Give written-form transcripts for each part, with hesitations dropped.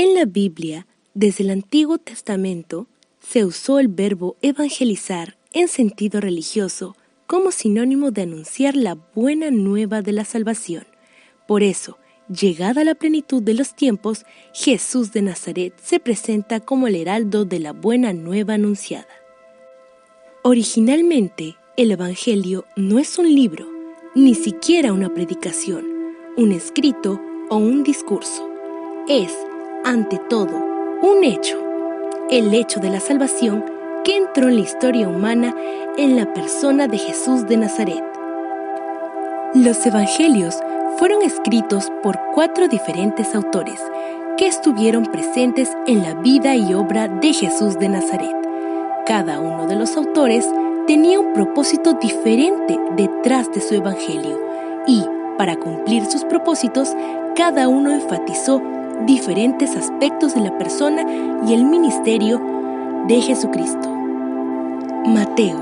En la Biblia, desde el Antiguo Testamento, se usó el verbo evangelizar en sentido religioso como sinónimo de anunciar la buena nueva de la salvación. Por eso, llegada la plenitud de los tiempos, Jesús de Nazaret se presenta como el heraldo de la buena nueva anunciada. Originalmente, el Evangelio no es un libro, ni siquiera una predicación, un escrito o un discurso. Es, ante todo, un hecho, el hecho de la salvación que entró en la historia humana en la persona de Jesús de Nazaret. Los Evangelios fueron escritos por 4 diferentes autores que estuvieron presentes en la vida y obra de Jesús de Nazaret. Cada uno de los autores tenía un propósito diferente detrás de su evangelio y, para cumplir sus propósitos, cada uno enfatizó diferentes aspectos de la persona y el ministerio de Jesucristo. Mateo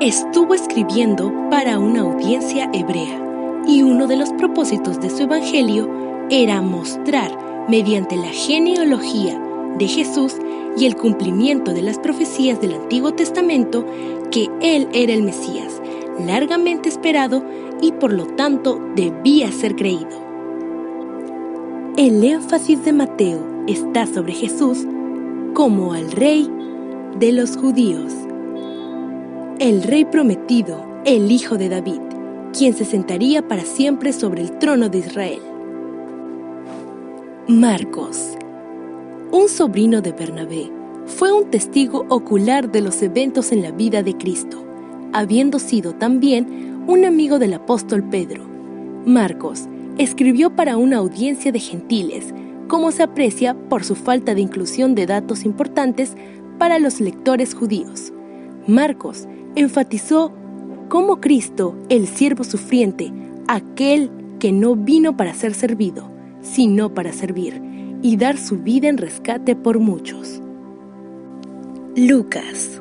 estuvo escribiendo para una audiencia hebrea y uno de los propósitos de su evangelio era mostrar, mediante la genealogía de Jesús y el cumplimiento de las profecías del Antiguo Testamento, que Él era el Mesías, largamente esperado y por lo tanto debía ser creído. El énfasis de Mateo está sobre Jesús como al Rey de los judíos, el Rey prometido, el Hijo de David, quien se sentaría para siempre sobre el trono de Israel. Marcos, un sobrino de Bernabé, fue un testigo ocular de los eventos en la vida de Cristo, habiendo sido también un amigo del apóstol Pedro. Marcos escribió para una audiencia de gentiles, como se aprecia por su falta de inclusión de datos importantes para los lectores judíos. Marcos enfatizó cómo Cristo, el siervo sufriente, aquel que no vino para ser servido, sino para servir y dar su vida en rescate por muchos. Lucas,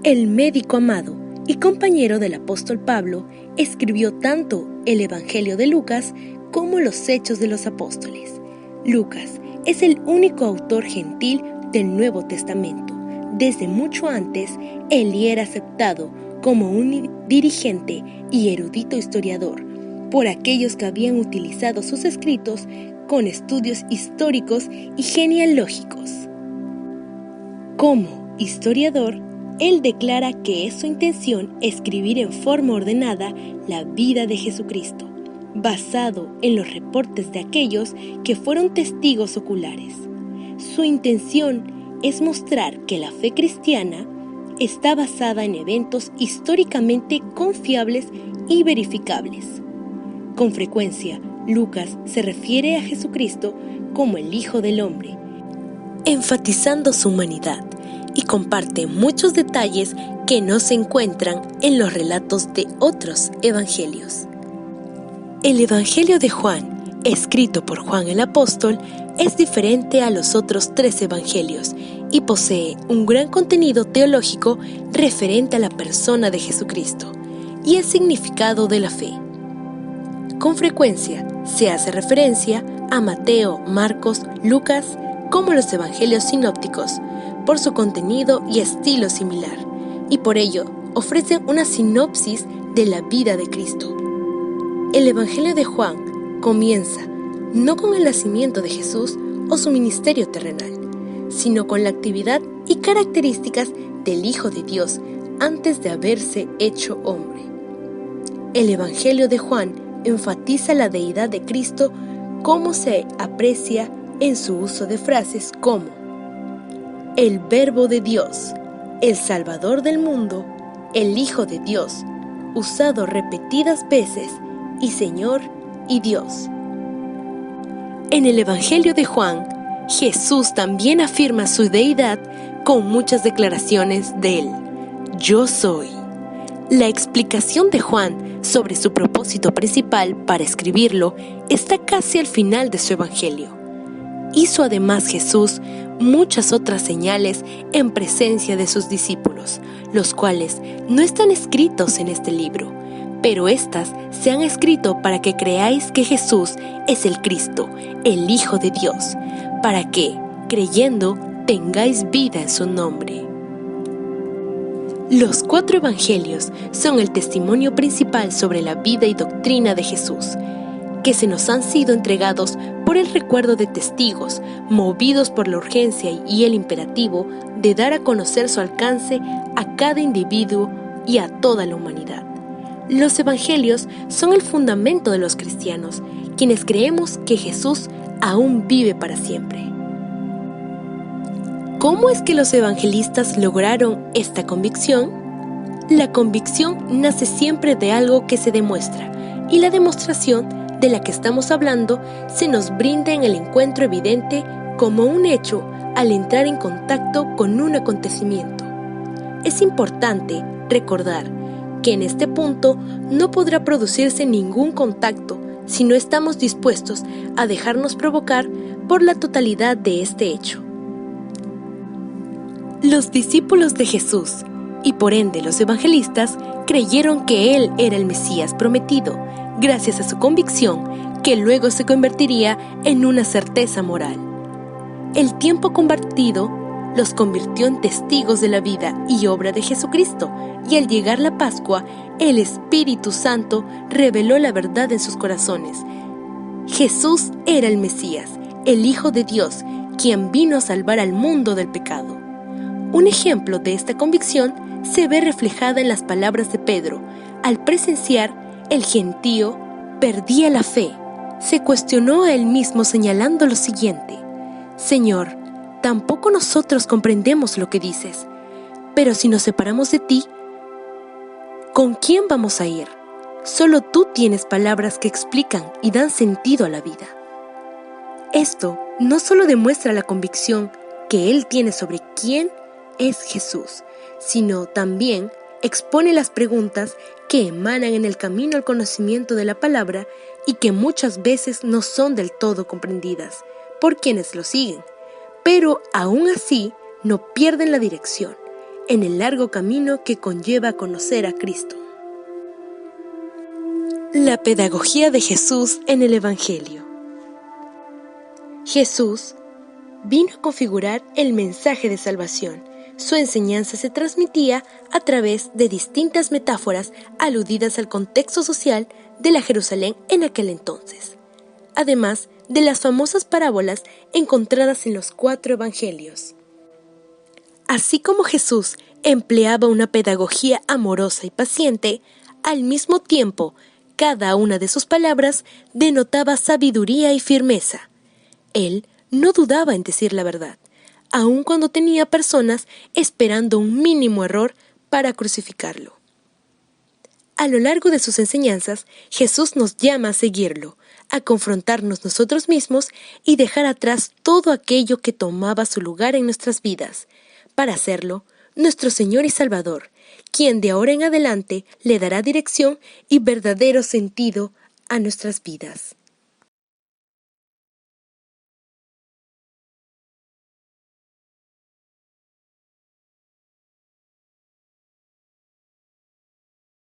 el médico amado y compañero del apóstol Pablo, escribió tanto el Evangelio de Lucas como los Hechos de los Apóstoles. Lucas es el único autor gentil del Nuevo Testamento. Desde mucho antes, él era aceptado como un dirigente y erudito historiador por aquellos que habían utilizado sus escritos con estudios históricos y genealógicos. Como historiador, él declara que es su intención escribir en forma ordenada la vida de Jesucristo, basado en los reportes de aquellos que fueron testigos oculares. Su intención es mostrar que la fe cristiana está basada en eventos históricamente confiables y verificables. Con frecuencia, Lucas se refiere a Jesucristo como el Hijo del Hombre, enfatizando su humanidad, y comparte muchos detalles que no se encuentran en los relatos de otros evangelios. El Evangelio de Juan, escrito por Juan el apóstol, es diferente a los otros 3 evangelios y posee un gran contenido teológico referente a la persona de Jesucristo y el significado de la fe. Con frecuencia se hace referencia a Mateo, Marcos, Lucas como los evangelios sinópticos por su contenido y estilo similar, y por ello ofrecen una sinopsis de la vida de Cristo. El Evangelio de Juan comienza no con el nacimiento de Jesús o su ministerio terrenal, sino con la actividad y características del Hijo de Dios antes de haberse hecho hombre. El Evangelio de Juan enfatiza la deidad de Cristo como se aprecia en su uso de frases como el Verbo de Dios, el Salvador del mundo, el Hijo de Dios, usado repetidas veces, y Señor y Dios. En el Evangelio de Juan, Jesús también afirma su deidad con muchas declaraciones de él. Yo soy. La explicación de Juan sobre su propósito principal para escribirlo está casi al final de su Evangelio. Hizo además Jesús muchas otras señales en presencia de sus discípulos, los cuales no están escritos en este libro, pero éstas se han escrito para que creáis que Jesús es el Cristo, el Hijo de Dios, para que, creyendo, tengáis vida en su nombre. Los 4 evangelios son el testimonio principal sobre la vida y doctrina de Jesús, que se nos han sido entregados por el recuerdo de testigos, movidos por la urgencia y el imperativo de dar a conocer su alcance a cada individuo y a toda la humanidad. Los evangelios son el fundamento de los cristianos, quienes creemos que Jesús aún vive para siempre. ¿Cómo es que los evangelistas lograron esta convicción? La convicción nace siempre de algo que se demuestra, y la demostración de la que estamos hablando se nos brinda en el encuentro evidente como un hecho al entrar en contacto con un acontecimiento. Es importante recordar que en este punto no podrá producirse ningún contacto si no estamos dispuestos a dejarnos provocar por la totalidad de este hecho. Los discípulos de Jesús, y por ende los evangelistas, creyeron que Él era el Mesías prometido, gracias a su convicción, que luego se convertiría en una certeza moral. El tiempo compartido los convirtió en testigos de la vida y obra de Jesucristo, y al llegar la Pascua, el Espíritu Santo reveló la verdad en sus corazones. Jesús era el Mesías, el Hijo de Dios, quien vino a salvar al mundo del pecado. Un ejemplo de esta convicción se ve reflejada en las palabras de Pedro. Al presenciar, el gentío perdía la fe. Se cuestionó a él mismo señalando lo siguiente: Señor, tampoco nosotros comprendemos lo que dices, pero si nos separamos de ti, ¿con quién vamos a ir? Solo tú tienes palabras que explican y dan sentido a la vida. Esto no solo demuestra la convicción que él tiene sobre quién es Jesús, sino también expone las preguntas que emanan en el camino al conocimiento de la palabra y que muchas veces no son del todo comprendidas por quienes lo siguen, pero aún así no pierden la dirección en el largo camino que conlleva a conocer a Cristo. La pedagogía de Jesús en el Evangelio. Jesús vino a configurar el mensaje de salvación. Su enseñanza se transmitía a través de distintas metáforas aludidas al contexto social de la Jerusalén en aquel entonces, además de las famosas parábolas encontradas en los 4 evangelios. Así como Jesús empleaba una pedagogía amorosa y paciente, al mismo tiempo, cada una de sus palabras denotaba sabiduría y firmeza. Él no dudaba en decir la verdad, aun cuando tenía personas esperando un mínimo error para crucificarlo. A lo largo de sus enseñanzas, Jesús nos llama a seguirlo, a confrontarnos nosotros mismos y dejar atrás todo aquello que tomaba su lugar en nuestras vidas. Para hacerlo, nuestro Señor y Salvador, quien de ahora en adelante le dará dirección y verdadero sentido a nuestras vidas.